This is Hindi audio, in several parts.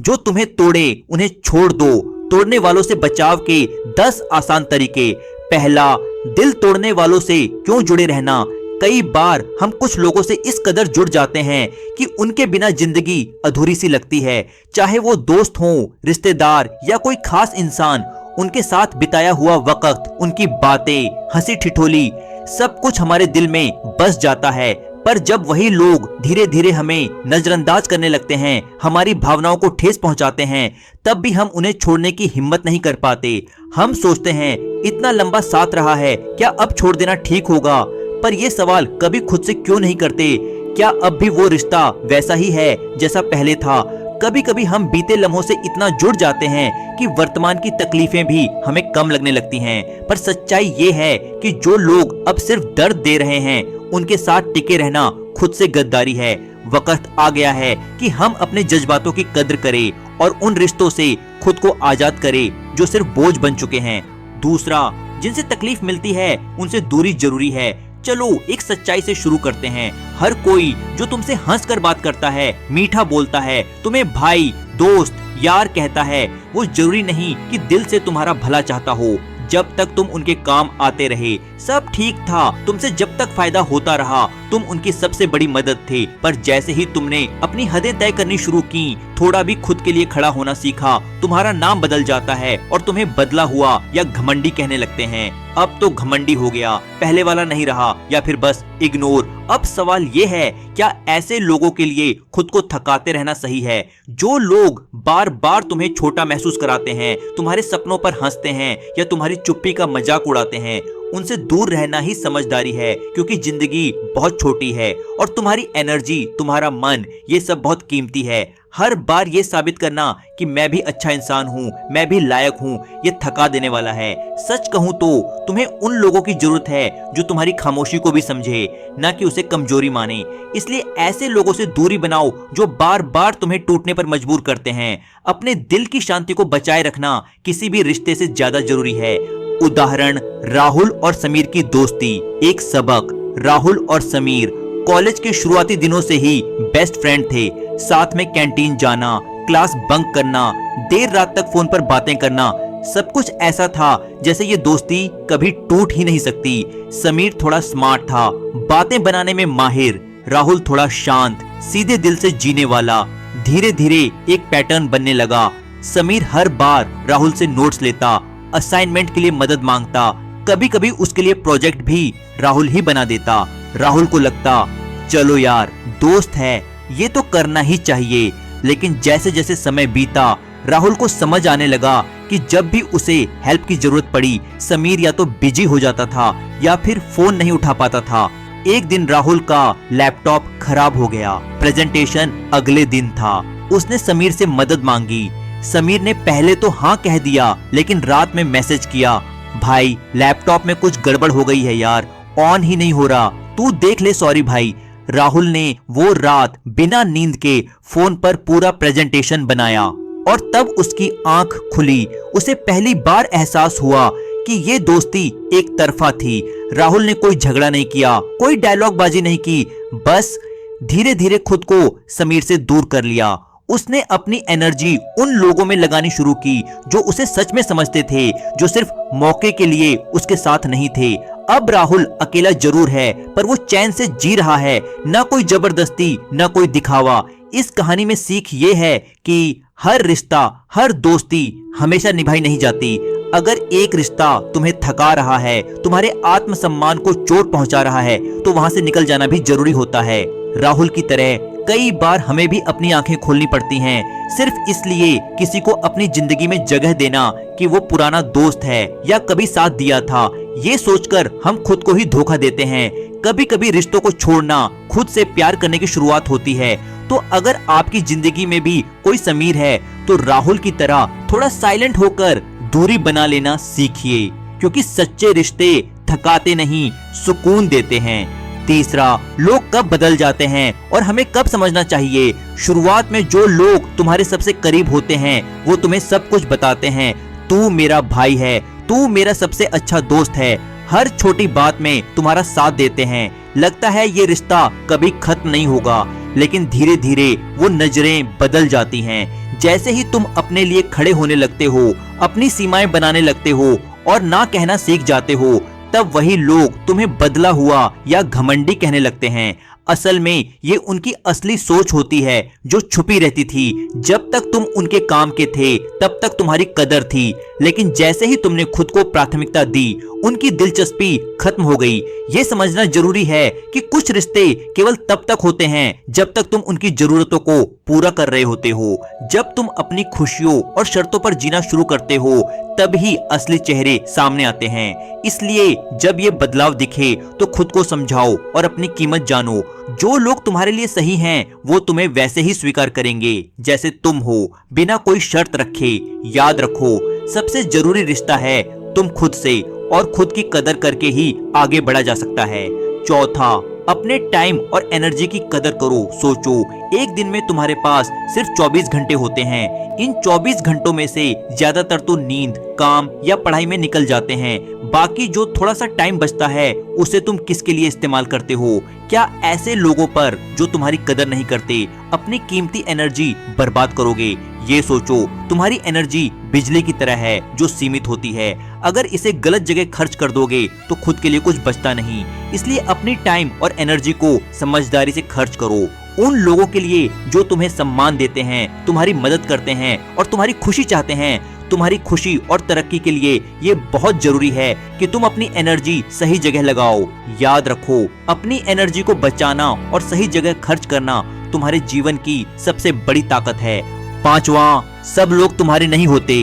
जो तुम्हें तोड़े उन्हें छोड़ दो। तोड़ने वालों से बचाव के 10 आसान तरीके। पहला, दिल तोड़ने वालों से क्यों जुड़े रहना। कई बार हम कुछ लोगों से इस कदर जुड़ जाते हैं कि उनके बिना जिंदगी अधूरी सी लगती है। चाहे वो दोस्त हों, रिश्तेदार या कोई खास इंसान, उनके साथ बिताया हुआ वक्त, उनकी बातें, हंसी ठिठोली, सब कुछ हमारे दिल में बस जाता है। पर जब वही लोग धीरे धीरे हमें नजरअंदाज करने लगते हैं, हमारी भावनाओं को ठेस पहुंचाते हैं, तब भी हम उन्हें छोड़ने की हिम्मत नहीं कर पाते। हम सोचते हैं इतना लंबा साथ रहा है, क्या अब छोड़ देना ठीक होगा। पर ये सवाल कभी खुद से क्यों नहीं करते, क्या अब भी वो रिश्ता वैसा ही है जैसा पहले था। कभी कभी हम बीते लम्हों से इतना जुड़ जाते हैं कि वर्तमान की तकलीफें भी हमें कम लगने लगती हैं। पर सच्चाई ये है कि जो लोग अब सिर्फ दर्द दे रहे हैं, उनके साथ टिके रहना खुद से गद्दारी है। वक्त आ गया है कि हम अपने जज्बातों की कद्र करें और उन रिश्तों से खुद को आजाद करें जो सिर्फ बोझ बन चुके हैं। दूसरा, जिनसे तकलीफ मिलती है उनसे दूरी जरूरी है। चलो एक सच्चाई से शुरू करते हैं। हर कोई जो तुमसे हंसकर बात करता है, मीठा बोलता है, तुम्हें भाई, दोस्त, यार कहता है, वो जरूरी नहीं कि दिल से तुम्हारा भला चाहता हो। जब तक तुम उनके काम आते रहे सब ठीक था। तुमसे जब तक फायदा होता रहा तुम उनकी सबसे बड़ी मदद थे। पर जैसे ही तुमने अपनी हदें तय करनी शुरू की, थोड़ा भी खुद के लिए खड़ा होना सीखा, तुम्हारा नाम बदल जाता है और तुम्हें बदला हुआ या घमंडी कहने लगते हैं। अब तो घमंडी हो गया, पहले वाला नहीं रहा, या फिर बस इग्नोर। अब सवाल ये है, क्या ऐसे लोगों के लिए खुद को थकाते रहना सही है? जो लोग बार बार तुम्हें छोटा महसूस कराते हैं, तुम्हारे सपनों पर हंसते हैं या तुम्हारी चुप्पी का मजाक उड़ाते हैं, उनसे दूर रहना ही समझदारी है। क्योंकि जिंदगी बहुत छोटी है और तुम्हारी एनर्जी, तुम्हारा मन, ये सब बहुत कीमती है। हर बार ये साबित करना कि मैं भी अच्छा इंसान हूँ, मैं भी लायक हूँ, ये थका देने वाला है। सच कहूँ तो तुम्हें उन लोगों की जरूरत है जो तुम्हारी खामोशी को भी समझे, ना कि उसे कमजोरी माने। इसलिए ऐसे लोगों से दूरी बनाओ जो बार बार तुम्हें टूटने पर मजबूर करते हैं। अपने दिल की शांति को बचाए रखना किसी भी रिश्ते से ज्यादा जरूरी है। उदाहरण, राहुल और समीर की दोस्ती। एक सबक, राहुल और समीर कॉलेज के शुरुआती दिनों से ही बेस्ट फ्रेंड थे। साथ में कैंटीन जाना, क्लास बंक करना, देर रात तक फोन पर बातें करना, सब कुछ ऐसा था जैसे ये दोस्ती कभी टूट ही नहीं सकती। समीर थोड़ा स्मार्ट था, बातें बनाने में माहिर। राहुल थोड़ा शांत, सीधे दिल से जीने वाला। धीरे धीरे एक पैटर्न बनने लगा। समीर हर बार राहुल से नोट्स लेता, असाइनमेंट के लिए मदद मांगता, कभी कभी उसके लिए प्रोजेक्ट भी राहुल ही बना देता। राहुल को लगता, चलो यार दोस्त है, ये तो करना ही चाहिए। लेकिन जैसे जैसे समय बीता, राहुल को समझ आने लगा कि जब भी उसे हेल्प की जरूरत पड़ी, समीर या तो बिजी हो जाता था या फिर फोन नहीं उठा पाता था। एक दिन राहुल का लैपटॉप खराब हो गया। प्रेजेंटेशन अगले दिन था। उसने समीर से मदद मांगी। समीर ने पहले तो हाँ कह दिया, लेकिन रात में मैसेज किया, भाई लैपटॉप में कुछ गड़बड़ हो गई है यार, ऑन ही नहीं हो रहा, तू देख ले, सॉरी भाई। राहुल ने वो रात बिना नींद के फोन पर पूरा प्रेजेंटेशन बनाया और तब उसकी आंख खुली। उसे पहली बार एहसास हुआ कि ये दोस्ती एक तरफा थी। राहुल ने कोई झगड़ा नहीं किया, कोई डायलॉग बाजी नहीं की, बस धीरे धीरे खुद को समीर से दूर कर लिया। उसने अपनी एनर्जी उन लोगों में लगानी शुरू की जो उसे सच में समझते थे, जो सिर्फ मौके के लिए उसके साथ नहीं थे। अब राहुल अकेला जरूर है, पर वो चैन से जी रहा है, ना कोई जबरदस्ती, ना कोई दिखावा। इस कहानी में सीख ये है कि हर रिश्ता, हर दोस्ती हमेशा निभाई नहीं जाती। अगर एक रिश्ता तुम्हें थका रहा है, तुम्हारे आत्मसम्मान को चोट पहुंचा रहा है, तो वहां से निकल जाना भी जरूरी होता है। राहुल की तरह कई बार हमें भी अपनी आंखें खोलनी पड़ती हैं, सिर्फ इसलिए किसी को अपनी जिंदगी में जगह देना कि वो पुराना दोस्त है या कभी साथ दिया था। ये सोचकर हम खुद को ही धोखा देते हैं। कभी कभी रिश्तों को छोड़ना खुद से प्यार करने की शुरुआत होती है। तो अगर आपकी जिंदगी में भी कोई समीर है, तो राहुल की तरह थोड़ा साइलेंट होकर दूरी बना लेना सीखिए, क्योंकि सच्चे रिश्ते थकाते नहीं, सुकून देते हैं। तीसरा, लोग कब बदल जाते हैं और हमें कब समझना चाहिए। शुरुआत में जो लोग तुम्हारे सबसे करीब होते हैं, वो तुम्हें सब कुछ बताते हैं, तू मेरा भाई है, तू मेरा सबसे अच्छा दोस्त है, हर छोटी बात में तुम्हारा साथ देते हैं। लगता है ये रिश्ता कभी खत्म नहीं होगा, लेकिन धीरे धीरे वो नजरें बदल जाती हैं। जैसे ही तुम अपने लिए खड़े होने लगते हो, अपनी सीमाएं बनाने लगते हो और ना कहना सीख जाते हो, तब वही लोग तुम्हें बदला हुआ या घमंडी कहने लगते हैं। असल में ये उनकी असली सोच होती है जो छुपी रहती थी। जब तक तुम उनके काम के थे तब तक तुम्हारी कदर थी, लेकिन जैसे ही तुमने खुद को प्राथमिकता दी, उनकी दिलचस्पी खत्म हो गई। ये समझना जरूरी है कि कुछ रिश्ते केवल तब तक होते हैं जब तक तुम उनकी जरूरतों को पूरा कर रहे होते हो। जब तुम अपनी खुशियों और शर्तों पर जीना शुरू करते हो, तभी असली चेहरे सामने आते हैं। इसलिए जब ये बदलाव दिखे तो खुद को समझाओ और अपनी कीमत जानो। जो लोग तुम्हारे लिए सही हैं, वो तुम्हें वैसे ही स्वीकार करेंगे जैसे तुम हो, बिना कोई शर्त रखे। याद रखो, सबसे जरूरी रिश्ता है तुम खुद से, और खुद की कदर करके ही आगे बढ़ा जा सकता है। चौथा, अपने टाइम और एनर्जी की कदर करो। सोचो, एक दिन में तुम्हारे पास सिर्फ 24 घंटे होते हैं। इन 24 घंटों में से ज्यादातर तो नींद, काम या पढ़ाई में निकल जाते हैं। बाकी जो थोड़ा सा टाइम बचता है, उसे तुम किसके लिए इस्तेमाल करते हो? क्या ऐसे लोगों पर जो तुम्हारी कदर नहीं करते अपनी कीमती एनर्जी बर्बाद करोगे? ये सोचो, तुम्हारी एनर्जी बिजली की तरह है जो सीमित होती है। अगर इसे गलत जगह खर्च कर दोगे तो खुद के लिए कुछ बचता नहीं। इसलिए अपनी टाइम और एनर्जी को समझदारी से खर्च करो। उन लोगों के लिए जो तुम्हें सम्मान देते हैं, तुम्हारी मदद करते हैं और तुम्हारी खुशी चाहते हैं। तुम्हारी खुशी और तरक्की के लिए ये बहुत जरूरी है कि तुम अपनी एनर्जी सही जगह लगाओ। याद रखो, अपनी एनर्जी को बचाना और सही जगह खर्च करना तुम्हारे जीवन की सबसे बड़ी ताकत है। पांचवा, सब लोग तुम्हारे नहीं होते।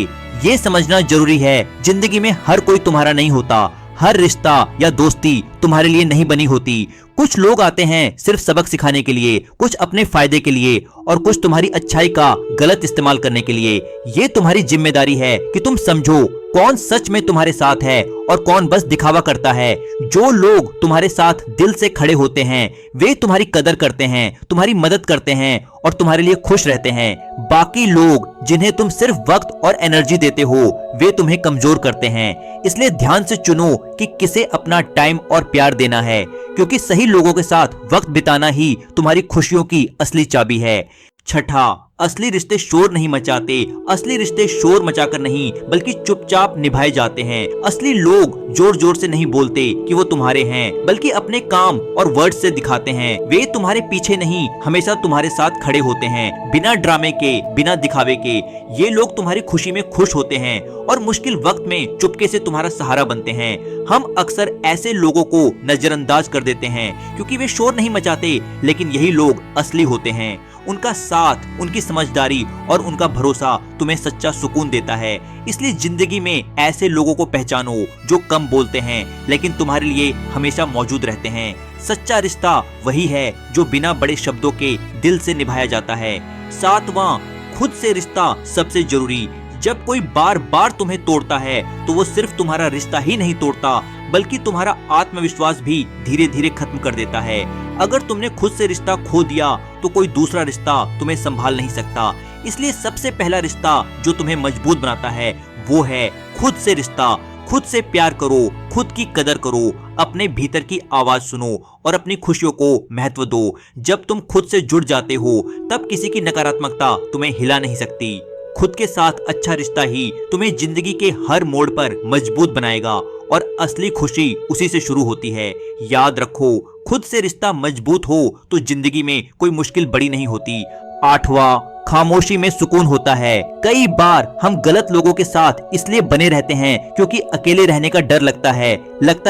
ये समझना जरूरी है, जिंदगी में हर कोई तुम्हारा नहीं होता। हर रिश्ता या दोस्ती तुम्हारे लिए नहीं बनी होती। कुछ लोग आते हैं सिर्फ सबक सिखाने के लिए, कुछ अपने फायदे के लिए और कुछ तुम्हारी अच्छाई का गलत इस्तेमाल करने के लिए। ये तुम्हारी जिम्मेदारी है कि तुम समझो कौन सच में तुम्हारे साथ है और कौन बस दिखावा करता है। जो लोग तुम्हारे साथ दिल से खड़े होते हैं, वे तुम्हारी कदर करते हैं, तुम्हारी मदद करते हैं और तुम्हारे लिए खुश रहते हैं। बाकी लोग जिन्हें तुम सिर्फ वक्त और एनर्जी देते हो, वे तुम्हें कमजोर करते हैं। इसलिए ध्यान से चुनो कि किसे अपना टाइम और प्यार देना है, क्योंकि सही लोगों के साथ वक्त बिताना ही तुम्हारी खुशियों की असली चाबी है। छठा, असली रिश्ते शोर नहीं मचाते। असली रिश्ते शोर मचाकर नहीं, बल्कि चुपचाप निभाए जाते हैं। असली लोग जोर जोर से नहीं बोलते कि वो तुम्हारे हैं, बल्कि अपने काम और वर्ड से दिखाते हैं। वे तुम्हारे पीछे नहीं, हमेशा तुम्हारे साथ खड़े होते हैं, बिना ड्रामे के, बिना दिखावे के। ये लोग तुम्हारी खुशी में खुश होते हैं और मुश्किल वक्त में चुपके से तुम्हारा सहारा बनते हैं। हम अक्सर ऐसे लोगों को नजरअंदाज कर देते हैं क्योंकि वे शोर नहीं मचाते, लेकिन यही लोग असली होते हैं। उनका साथ, उनकी समझदारी और उनका भरोसा तुम्हें सच्चा सुकून देता है। इसलिए जिंदगी में ऐसे लोगों को पहचानो जो कम बोलते हैं लेकिन तुम्हारे लिए हमेशा मौजूद रहते हैं। सच्चा रिश्ता वही है जो बिना बड़े शब्दों के दिल से निभाया जाता है। सातवां, खुद से रिश्ता सबसे जरूरी। जब कोई बार बार तुम्हें तोड़ता है तो वो सिर्फ तुम्हारा रिश्ता ही नहीं तोड़ता, बल्कि तुम्हारा आत्मविश्वास भी धीरे धीरे खत्म कर देता है। अगर तुमने खुद से रिश्ता खो दिया तो कोई दूसरा रिश्ता तुम्हें संभाल नहीं सकता। इसलिए सबसे पहला रिश्ता जो तुम्हें मजबूत बनाता है वो है खुद से रिश्ता। खुद से प्यार करो, खुद की कदर करो, अपने भीतर की आवाज सुनो और अपनी खुशियों को महत्व दो। जब तुम खुद से जुड़ जाते हो तब किसी की नकारात्मकता तुम्हें हिला नहीं सकती। खुद के साथ अच्छा रिश्ता ही तुम्हें जिंदगी के हर मोड़ पर मजबूत बनाएगा और असली खुशी उसी से शुरू होती है। याद रखो, खुद से रिश्ता मजबूत हो तो जिंदगी में कोई मुश्किल बड़ी नहीं होती। आठवां, खामोशी में सुकून होता है। कई बार हम गलत लोगों के साथ इसलिए बने रहते हैं क्योंकि अकेले रहने का डर लगता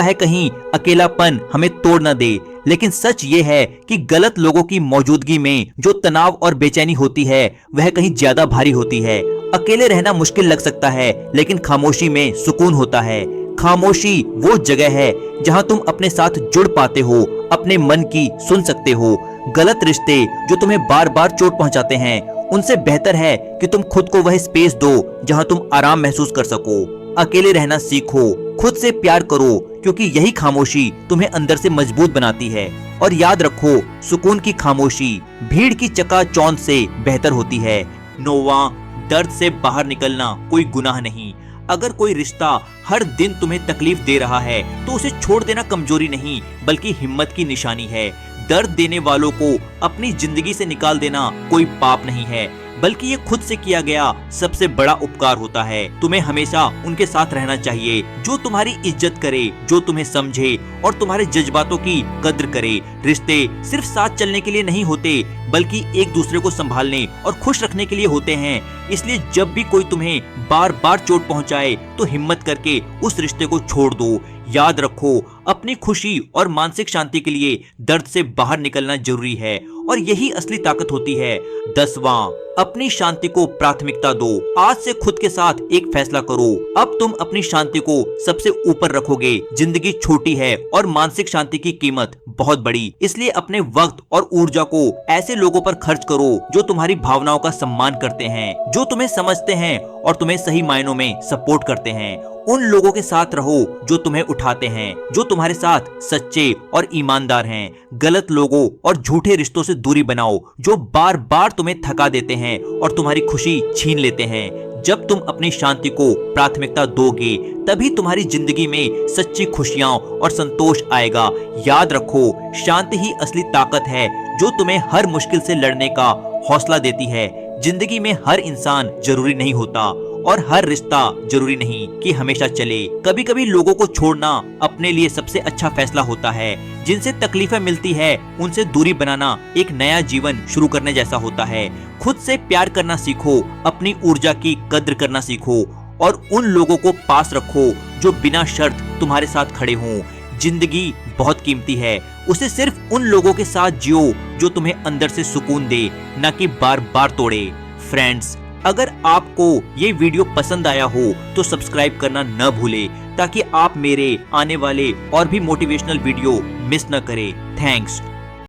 है कहीं अकेलापन हमें तोड़ न दे। लेकिन सच ये है कि गलत लोगों की मौजूदगी में जो तनाव और बेचैनी होती है वह कहीं ज्यादा भारी होती है। अकेले रहना मुश्किल लग सकता है, लेकिन खामोशी में सुकून होता है। खामोशी वो जगह है जहां तुम अपने साथ जुड़ पाते हो, अपने मन की सुन सकते हो। गलत रिश्ते जो तुम्हें बार बार चोट पहुंचाते हैं, उनसे बेहतर है कि तुम खुद को वह स्पेस दो जहां तुम आराम महसूस कर सको। अकेले रहना सीखो, खुद से प्यार करो, क्योंकि यही खामोशी तुम्हें अंदर से मजबूत बनाती है। और याद रखो, सुकून की खामोशी भीड़ की चकाचौंध से बेहतर होती है। नौवां, दर्द से बाहर निकलना कोई गुनाह नहीं। अगर कोई रिश्ता हर दिन तुम्हें तकलीफ दे रहा है तो उसे छोड़ देना कमजोरी नहीं, बल्कि हिम्मत की निशानी है। दर्द देने वालों को अपनी जिंदगी से निकाल देना कोई पाप नहीं है, बल्कि ये खुद से किया गया सबसे बड़ा उपकार होता है। तुम्हें हमेशा उनके साथ रहना चाहिए जो तुम्हारी इज्जत करे, जो तुम्हें समझे और तुम्हारे जज्बातों की कद्र करे। रिश्ते सिर्फ साथ चलने के लिए नहीं होते, बल्कि एक दूसरे को संभालने और खुश रखने के लिए होते हैं। इसलिए जब भी कोई तुम्हें बार बार चोट पहुंचाए तो हिम्मत करके उस रिश्ते को छोड़ दो। याद रखो, अपनी खुशी और मानसिक शांति के लिए दर्द से बाहर निकलना जरूरी है और यही असली ताकत होती है। 10वां, अपनी शांति को प्राथमिकता दो। आज से खुद के साथ एक फैसला करो, अब तुम अपनी शांति को सबसे ऊपर रखोगे। जिंदगी छोटी है और मानसिक शांति की कीमत बहुत बड़ी, इसलिए अपने वक्त और ऊर्जा को ऐसे लोगों पर खर्च करो जो तुम्हारी भावनाओं का सम्मान करते हैं, जो तुम्हें समझते हैं और तुम्हें सही मायनों में सपोर्ट करते हैं। उन लोगों के साथ रहो जो तुम्हें उठाते हैं, जो तुम्हारे साथ सच्चे और ईमानदार हैं। गलत लोगों और झूठे रिश्तों से दूरी बनाओ जो बार बार तुम्हें थका देते हैं और तुम्हारी खुशी छीन लेते हैं। जब तुम अपनी शांति को प्राथमिकता दोगे, तभी तुम्हारी जिंदगी में सच्ची खुशियां और संतोष आएगा। याद रखो, शांति ही असली ताकत है जो तुम्हें हर मुश्किल से लड़ने का हौसला देती है। जिंदगी में हर इंसान जरूरी नहीं होता और हर रिश्ता जरूरी नहीं कि हमेशा चले। कभी कभी लोगों को छोड़ना अपने लिए सबसे अच्छा फैसला होता है। जिनसे तकलीफें मिलती है उनसे दूरी बनाना एक नया जीवन शुरू करने जैसा होता है। खुद से प्यार करना सीखो, अपनी ऊर्जा की कद्र करना सीखो और उन लोगों को पास रखो जो बिना शर्त तुम्हारे साथ खड़े हों। जिंदगी बहुत कीमती है, उसे सिर्फ उन लोगों के साथ जियो जो तुम्हें अंदर से सुकून दे, न कि बार बार तोड़े। फ्रेंड्स, अगर आपको ये वीडियो पसंद आया हो तो सब्सक्राइब करना न भूलें ताकि आप मेरे आने वाले और भी मोटिवेशनल वीडियो मिस न करें। थैंक्स।